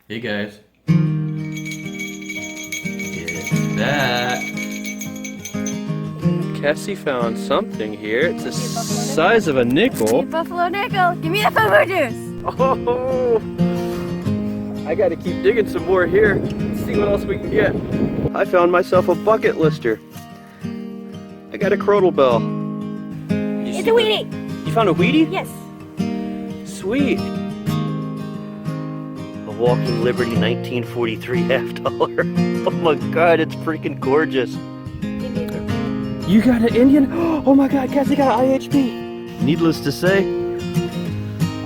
Hey guys. It's that. Cassie found something here. It's the size of a nickel. Buffalo nickel. Give me the fufu juice. Oh! I gotta keep digging some more here. Let's see what else we can get. I found myself a bucket lister. I got a crotal bell. It's a Wheatie. You found a Wheatie? Yes. Sweet. A Walking Liberty 1943 half dollar. Oh my god, it's freaking gorgeous. You got an Indian? Oh my god, Cassie got an IHP. Needless to say,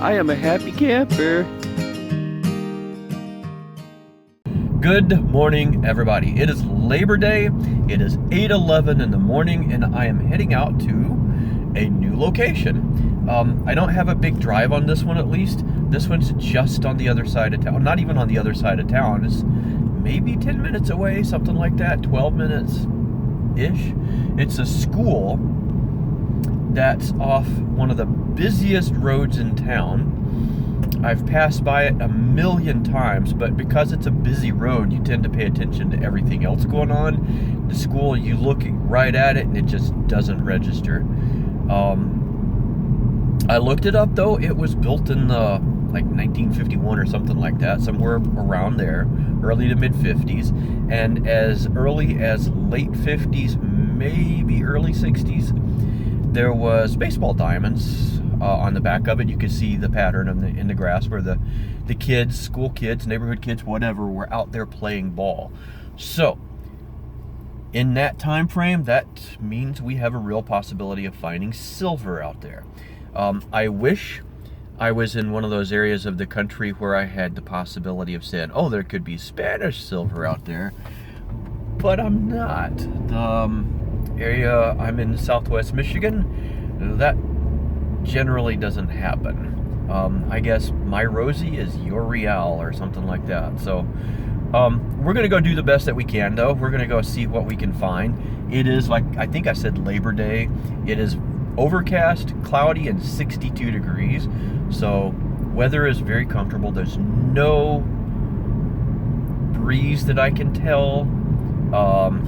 I am a happy camper. Good morning, everybody. It is Labor Day. It is 8:11 in the morning, and I am heading out to a new location. I don't have a big drive on this one, at least. This one's just on the other side of town. Not even on the other side of town. It's maybe 10 minutes away, something like that. 12 minutes-ish. It's a school that's off one of the busiest roads in town. I've passed by it a million times, but because it's a busy road, you tend to pay attention to everything else going on. The school, you look right at it and it just doesn't register. I looked it up though. It was built in the like 1951 or something like that, somewhere around there, early to mid 50s, and as early as late 50s, maybe early 60s, there was baseball diamonds on the back of it. You could see the pattern in the grass where the kids, school kids, neighborhood kids, whatever, were out there playing ball. So in that time frame, that means we have a real possibility of finding silver out there. I wish I was in one of those areas of the country where I had the possibility of saying, oh, there could be Spanish silver out there, but I'm not. The area I'm in, Southwest Michigan, that generally doesn't happen. I guess my Rosie is your Real or something like that. So we're gonna go do the best that we can though. We're gonna go see what we can find. It is, like I think I said, Labor Day. It is overcast, cloudy, and 62 degrees. So weather is very comfortable. There's no breeze that I can tell.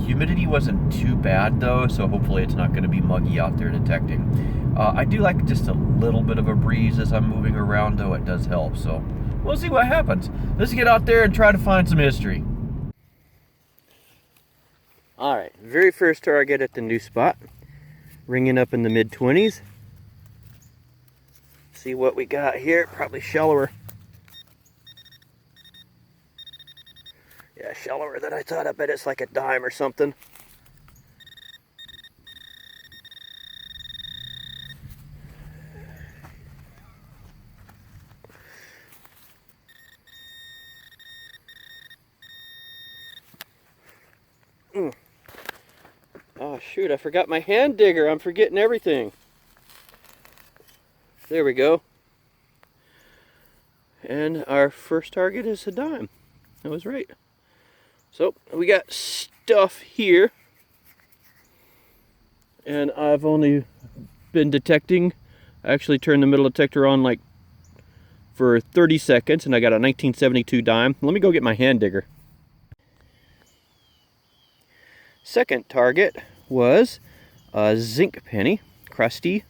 Humidity wasn't too bad though, so hopefully it's not going to be muggy out there detecting. I do like just a little bit of a breeze as I'm moving around though. It does help, so we'll see what happens. Let's get out there and try to find some history. Alright, very first target at the new spot. Ringing up in the mid-20s. See what we got here. Probably shallower. Yeah, shallower than I thought. I bet it's like a dime or something. Oh shoot, I forgot my hand digger. I'm forgetting everything. There we go. And our first target is a dime. I was right. So we got stuff here. And I've only been detecting. I actually turned the middle detector on like for 30 seconds and I got a 1972 dime. Let me go get my hand digger. Second target was a zinc penny, crusty.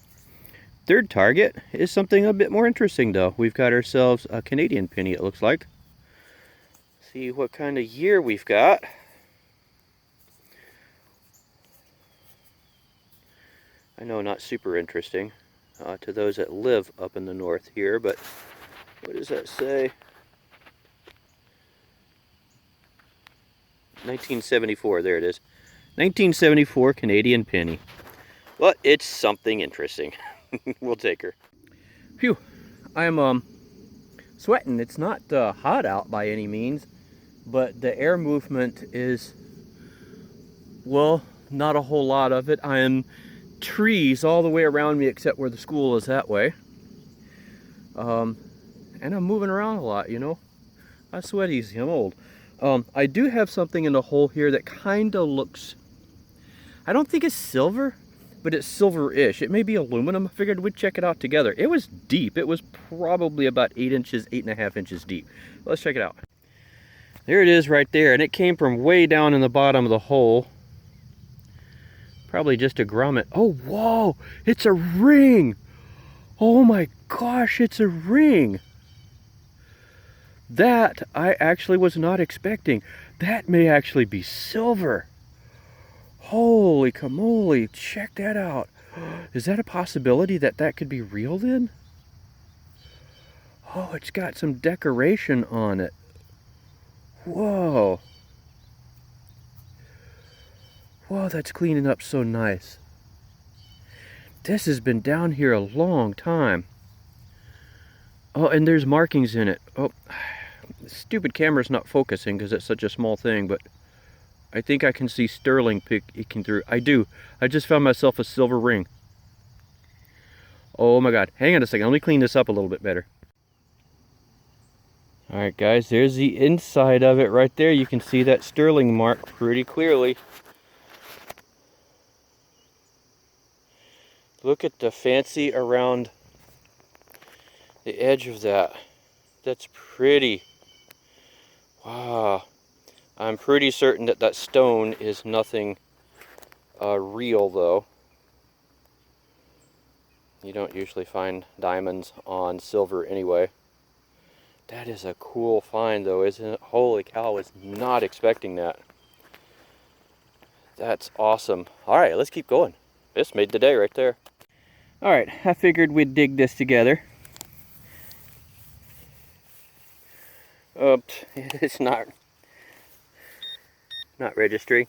Third target is something a bit more interesting though. We've got ourselves a Canadian penny, it looks like. See what kind of year we've got. I know, not super interesting to those that live up in the north here, but what does that say? 1974, there it is. 1974 Canadian penny. But it's something interesting. We'll take her. Phew, I'm sweating. It's not hot out by any means, but the air movement is, well, not a whole lot of it. I am trees all the way around me except where the school is that way. And I'm moving around a lot, you know. I sweat easy, I'm old. I do have something in the hole here that kind of looks, I don't think it's silver, but it's silver-ish. It may be aluminum. I figured we'd check it out together. It was deep. It was probably about 8 inches, 8.5 inches deep. Let's check it out. There it is right there, and it came from way down in the bottom of the hole. Probably just a grommet. Oh, whoa! It's a ring! Oh my gosh, it's a ring! That I actually was not expecting. That may actually be silver. Holy camole, check that out. Is that a possibility that that could be real then? Oh, it's got some decoration on it. Whoa. Whoa, that's cleaning up so nice. This has been down here a long time. Oh, and there's markings in it. Oh, the stupid camera's not focusing because it's such a small thing, but I think I can see sterling peeking through. I do. I just found myself a silver ring. Oh my God. Hang on a second. Let me clean this up a little bit better. Alright guys, there's the inside of it right there. You can see that sterling mark pretty clearly. Look at the fancy around the edge of that. That's pretty. Wow. I'm pretty certain that that stone is nothing real though. You don't usually find diamonds on silver anyway. That is a cool find though, isn't it? Holy cow, I was not expecting that. That's awesome. Alright, let's keep going. This made the day right there. Alright, I figured we'd dig this together. Oops, it's not registry.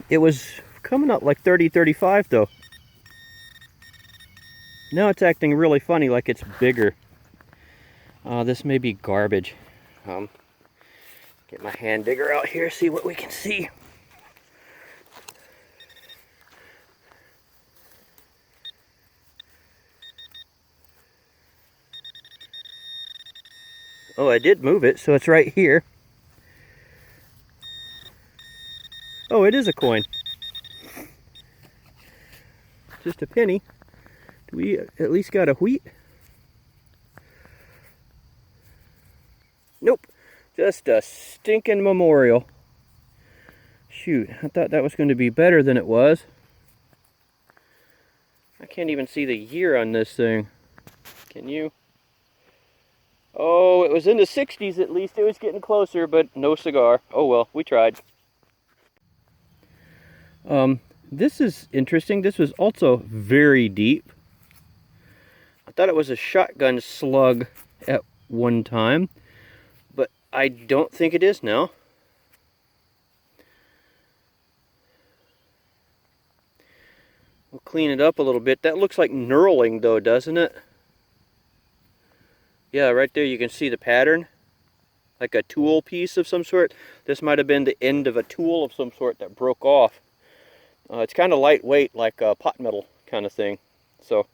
It was coming up like 30-35 though. Now it's acting really funny, like it's bigger. This may be garbage. Get my hand digger out here, see what we can see. Oh, I did move it, so it's right here. Oh, it is a coin. Just a penny. Do we at least got a wheat? Nope. Just a stinking memorial. Shoot, I thought that was going to be better than it was. I can't even see the year on this thing. Can you? Oh, it was in the 60s at least. It was getting closer, but no cigar. Oh well, we tried. This is interesting. This was also very deep. I thought it was a shotgun slug at one time, but I don't think it is now. We'll clean it up a little bit. That looks like knurling though, doesn't it? Yeah, right there you can see the pattern. Like a tool piece of some sort. This might have been the end of a tool of some sort that broke off. It's kind of lightweight, like a pot metal kind of thing. So,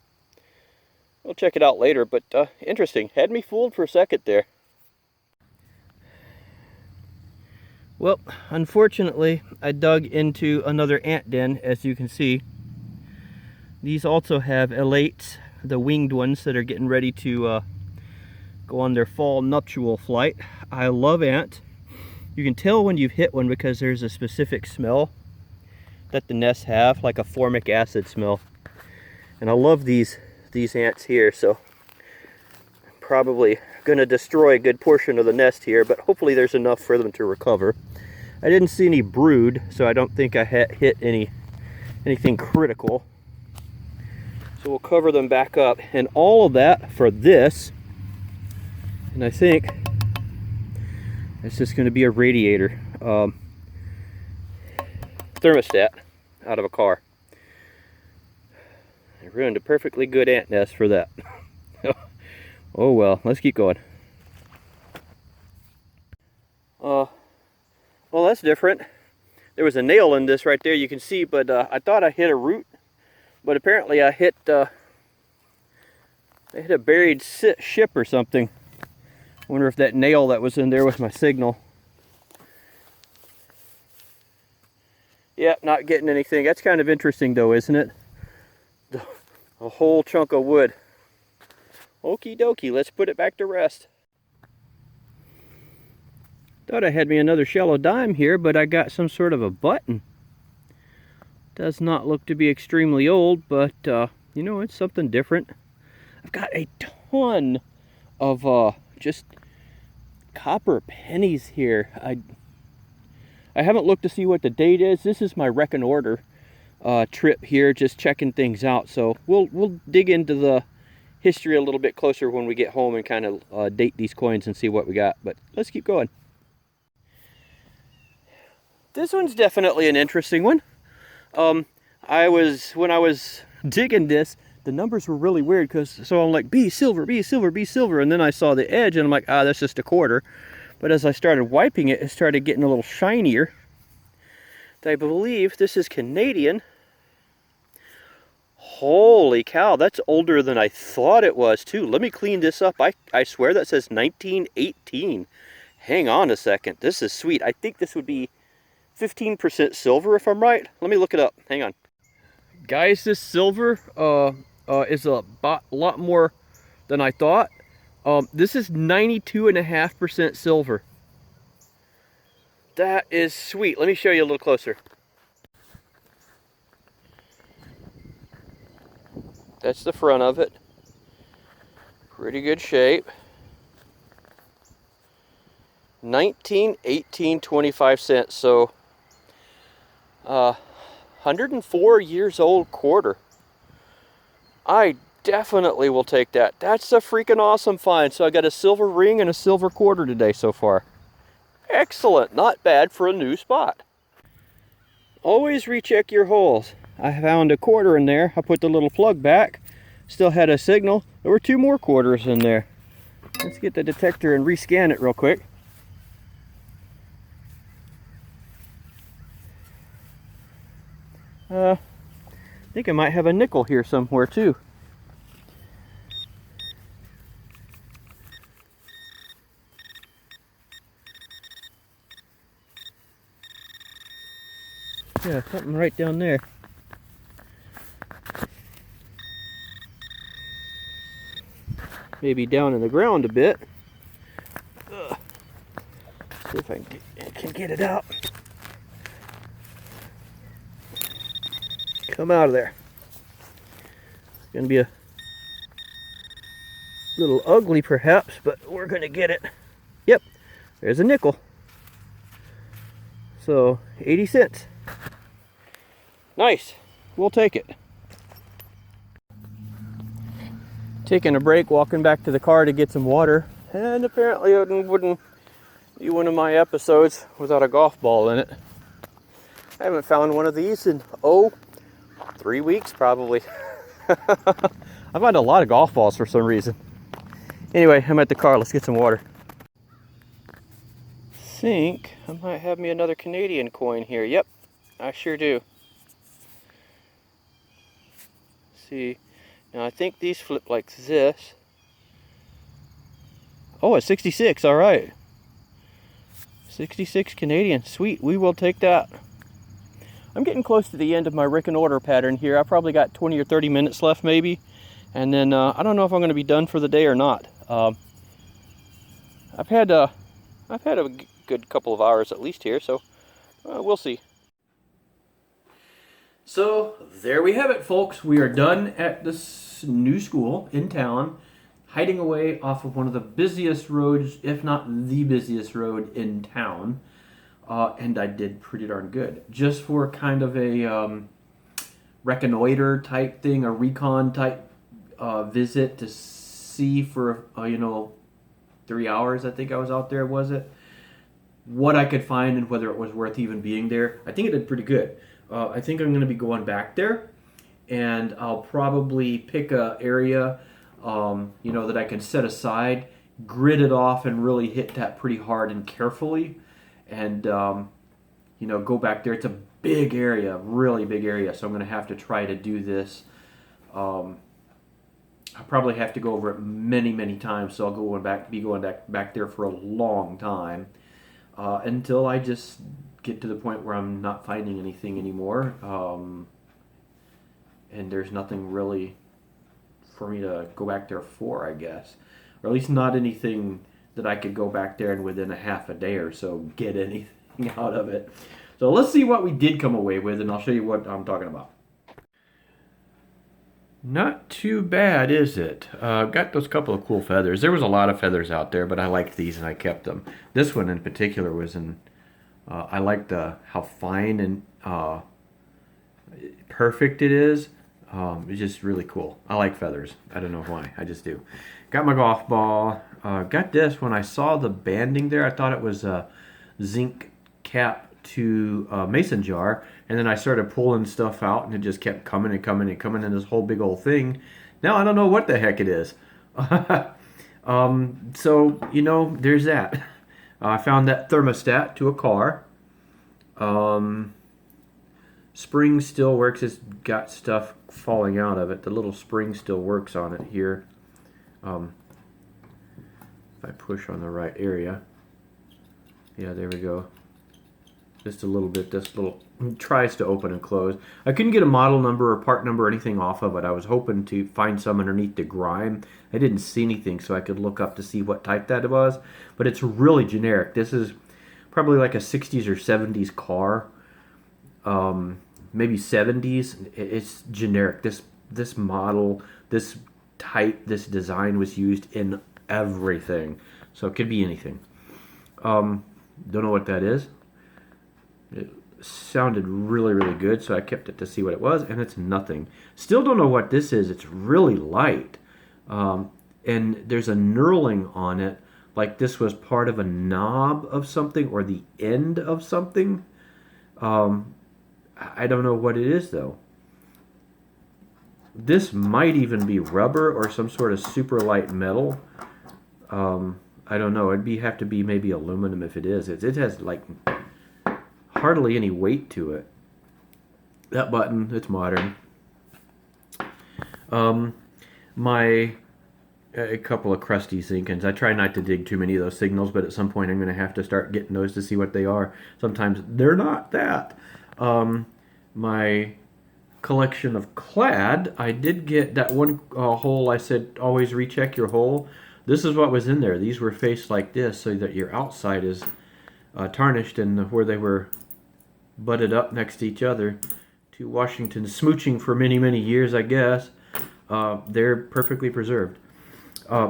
we'll check it out later, but interesting. Had me fooled for a second there. Well, unfortunately, I dug into another ant den, as you can see. These also have elates, the winged ones that are getting ready to go on their fall nuptial flight. I love ants. You can tell when you've hit one because there's a specific smell that the nests have, like a formic acid smell. And I love these ants here, so I'm probably gonna destroy a good portion of the nest here, but hopefully there's enough for them to recover. I didn't see any brood, so I don't think I hit anything critical. So we'll cover them back up, and all of that for this. And I think it's just going to be a radiator thermostat out of a car. I ruined a perfectly good ant nest for that. Oh well, let's keep going. Well, that's different. There was a nail in this right there, you can see, but I thought I hit a root, but apparently I hit a buried ship or something. Wonder if that nail that was in there was my signal. Yeah, not getting anything. That's kind of interesting though, isn't it? A whole chunk of wood. Okie dokie, let's put it back to rest. Thought I had me another shallow dime here, but I got some sort of a button. Does not look to be extremely old, but you know, it's something different. I've got a ton of just copper pennies here. I haven't looked to see what the date is. This is my reconnoiter trip here, just checking things out. So we'll dig into the history a little bit closer when we get home and kind of date these coins and see what we got. But let's keep going. This one's definitely an interesting one. When I was digging this, the numbers were really weird, so I'm like, B silver, B silver, B silver, and then I saw the edge and I'm like, ah, that's just a quarter. But as I started wiping it, it started getting a little shinier. I believe this is Canadian. Holy cow, that's older than I thought it was too. Let me clean this up. I swear that says 1918. Hang on a second, this is sweet. I think this would be 15% silver if I'm right. Let me look it up. Hang on. Guys, this silver is a lot more than I thought. This is 92.5% silver. That is sweet. Let me show you a little closer. That's the front of it. Pretty good shape. 1918.25. So 104 years old quarter. I definitely will take that. That's a freaking awesome find. So I got a silver ring and a silver quarter today so far. Excellent. Not bad for a new spot. Always recheck your holes. I found a quarter in there. I put the little plug back. Still had a signal. There were 2 more quarters in there. Let's get the detector and rescan it real quick. I think I might have a nickel here somewhere too. Yeah, something right down there. Maybe down in the ground a bit. See if I can get it out. Come out of there. It's gonna be a little ugly perhaps, but we're gonna get it. Yep, there's a nickel. So 80 cents. Nice, we'll take it. Taking a break, walking back to the car to get some water, and apparently it wouldn't be one of my episodes without a golf ball in it. I haven't found one of these in 3 weeks probably. I find a lot of golf balls for some reason. Anyway, I'm at the car, let's get some water. Think I might have me another Canadian coin here. Yep, I sure do. See, now I think these flip like this. Oh, a 66, all right. 66 Canadian, sweet, we will take that. I'm getting close to the end of my reconnoiter pattern here. I probably got 20 or 30 minutes left maybe. And then I don't know if I'm going to be done for the day or not. I've had a good couple of hours at least here, so we'll see. So there we have it, folks. We are done at this new school in town, hiding away off of one of the busiest roads, if not the busiest road in town. And I did pretty darn good. Just for kind of a reconnoiter type thing, a recon type visit to see for, 3 hours I think I was out there, was it? What I could find and whether it was worth even being there. I think it did pretty good. I think I'm going to be going back there, and I'll probably pick a area, that I can set aside, grid it off, and really hit that pretty hard and carefully, and go back there. It's a big area, really big area, so I'm going to have to try to do this. I'll probably have to go over it many, many times, so I'll be going back there for a long time until I just get to the point where I'm not finding anything anymore, and there's nothing really for me to go back there for, I guess. Or at least not anything that I could go back there and within a half a day or so get anything out of it. So let's see what we did come away with, and I'll show you what I'm talking about. Not too bad, is it? Got those couple of cool feathers. There was a lot of feathers out there, but I liked these and I kept them. This one in particular was I liked how fine and perfect it is. It's just really cool. I like feathers. I don't know why. I just do. Got my golf ball. Got this. When I saw the banding there, I thought it was a zinc cap to a mason jar, and then I started pulling stuff out, and it just kept coming and coming and coming in this whole big old thing. Now I don't know what the heck it is. So, you know, there's that. I found that thermostat to a car. Spring still works. It's got stuff falling out of it. The little spring still works on it here. If I push on the right area. Yeah, there we go. Just a little bit. This little tries to open and close. I couldn't get a model number or part number or anything off of it. I was hoping to find some underneath the grime. I didn't see anything, so I could look up to see what type that was. But it's really generic. This is probably like a 60s or 70s car. Maybe 70s. It's generic. This model, this type, this design was used in everything. So it could be anything. Don't know what that is. It sounded really, really good, so I kept it to see what it was, and it's nothing. Still don't know what this is. It's really light. And there's a knurling on it, like this was part of a knob of something or the end of something. I don't know what it is, though. This might even be rubber or some sort of super light metal. I don't know. It'd have to be maybe aluminum if it is. It has like hardly any weight to it. That button, it's modern. A couple of crusty Zinkins. I try not to dig too many of those signals, but at some point I'm going to have to start getting those to see what they are. Sometimes they're not that. My collection of clad, I did get that one hole I said always recheck your hole. This is what was in there. These were faced like this so that your outside is tarnished, and where they were butted up next to each other. To Washington smooching for many, many years, I guess. They're perfectly preserved.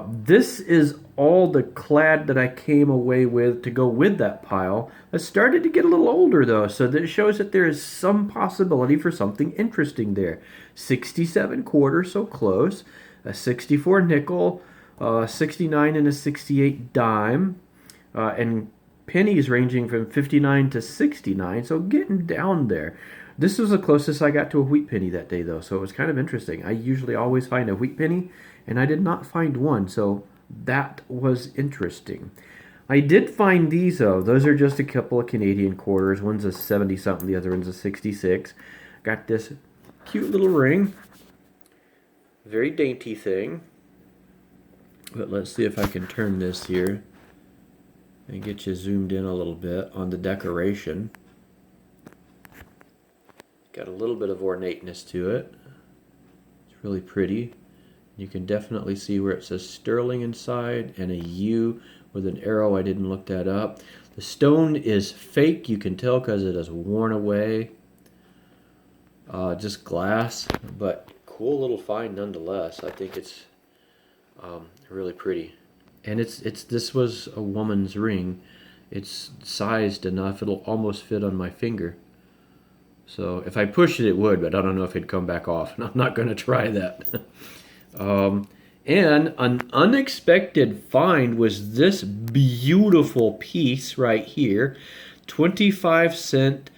This is all the clad that I came away with to go with that pile. I started to get a little older, though, so that shows that there is some possibility for something interesting there. 67 quarter, so close. A 64 nickel, 69 and a 68 dime, and pennies ranging from 59 to 69, so getting down there. This was the closest I got to a wheat penny that day, though, so it was kind of interesting. I usually always find a wheat penny, and I did not find one, so that was interesting. I did find these, though. Those are just a couple of Canadian quarters. One's a 70-something, the other one's a 66. Got this cute little ring. Very dainty thing. But let's see if I can turn this here and get you zoomed in a little bit on the decoration. Got a little bit of ornateness to it. It's really pretty. You can definitely see where it says sterling inside and a U with an arrow. I didn't look that up. The stone is fake. You can tell because it is worn away. Just glass, but cool little find nonetheless. I think it's really pretty. And this was a woman's ring. It's sized enough it'll almost fit on my finger. So if I push it, it would, but I don't know if it'd come back off. And I'm not going to try that. And an unexpected find was this beautiful piece right here. 25-cent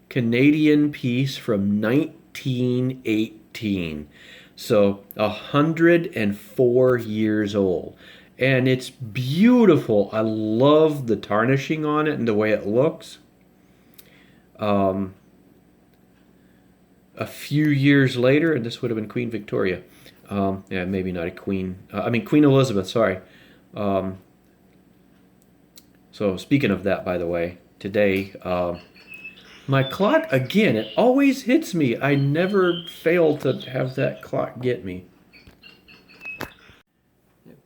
Canadian piece from 1918. So 104 years old. And it's beautiful. I love the tarnishing on it and the way it looks. A few years later, and this would have been Queen Victoria. Yeah, maybe not a queen. Queen Elizabeth, sorry. So speaking of that, by the way, today, my clock, again, it always hits me. I never fail to have that clock get me.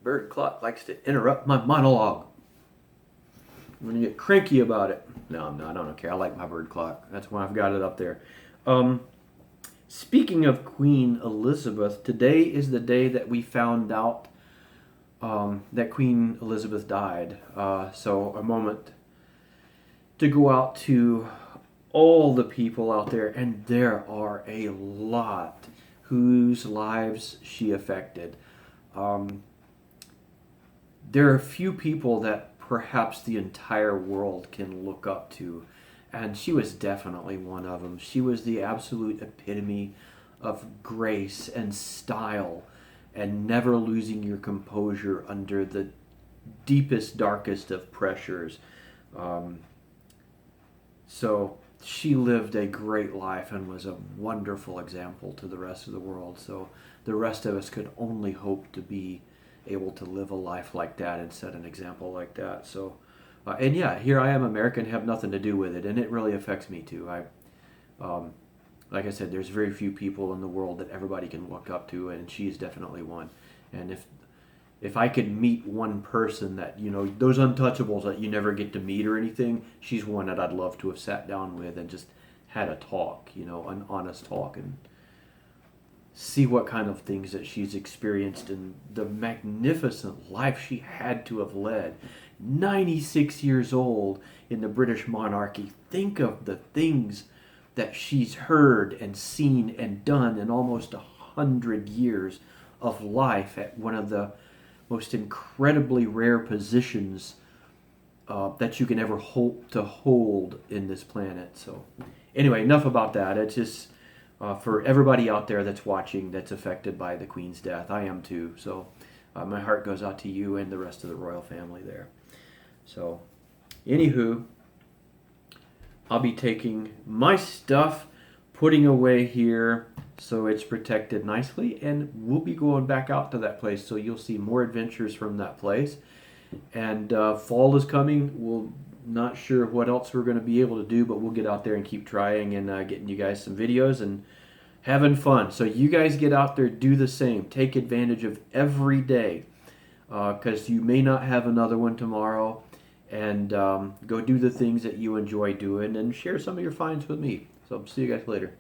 bird clock likes to interrupt my monologue. I'm going to get cranky about it. No, I'm not. I don't care. I like my bird clock. That's why I've got it up there. Speaking of Queen Elizabeth, today is the day that we found out that Queen Elizabeth died. So a moment to go out to all the people out there, and there are a lot whose lives she affected. There are a few people that perhaps the entire world can look up to, and she was definitely one of them. She was the absolute epitome of grace and style and never losing your composure under the deepest, darkest of pressures. So she lived a great life and was a wonderful example to the rest of the world. So the rest of us could only hope to be able to live a life like that and set an example like that. So, and yeah, here I am, American, have nothing to do with it, and it really affects me too. Like I said, there's very few people in the world that everybody can look up to, and she's definitely one. And if I could meet one person that, you know, those untouchables that you never get to meet or anything, she's one that I'd love to have sat down with and just had a talk, you know, an honest talk, and see what kind of things that she's experienced and the magnificent life she had to have led. 96 years old in the British monarchy. Think of the things that she's heard and seen and done in almost 100 years of life at one of the most incredibly rare positions that you can ever hope to hold in this planet. So anyway, enough about that. It's just for everybody out there that's watching that's affected by the Queen's death. I am too. So my heart goes out to you and the rest of the royal family there. So anywho, I'll be taking my stuff, putting away here so it's protected nicely, and we'll be going back out to that place, so you'll see more adventures from that place. And fall is coming. We're not sure what else we're going to be able to do, but we'll get out there and keep trying and getting you guys some videos and having fun. So you guys get out there, do the same. Take advantage of every day, because you may not have another one tomorrow. And go do the things that you enjoy doing and share some of your finds with me. So see you guys later.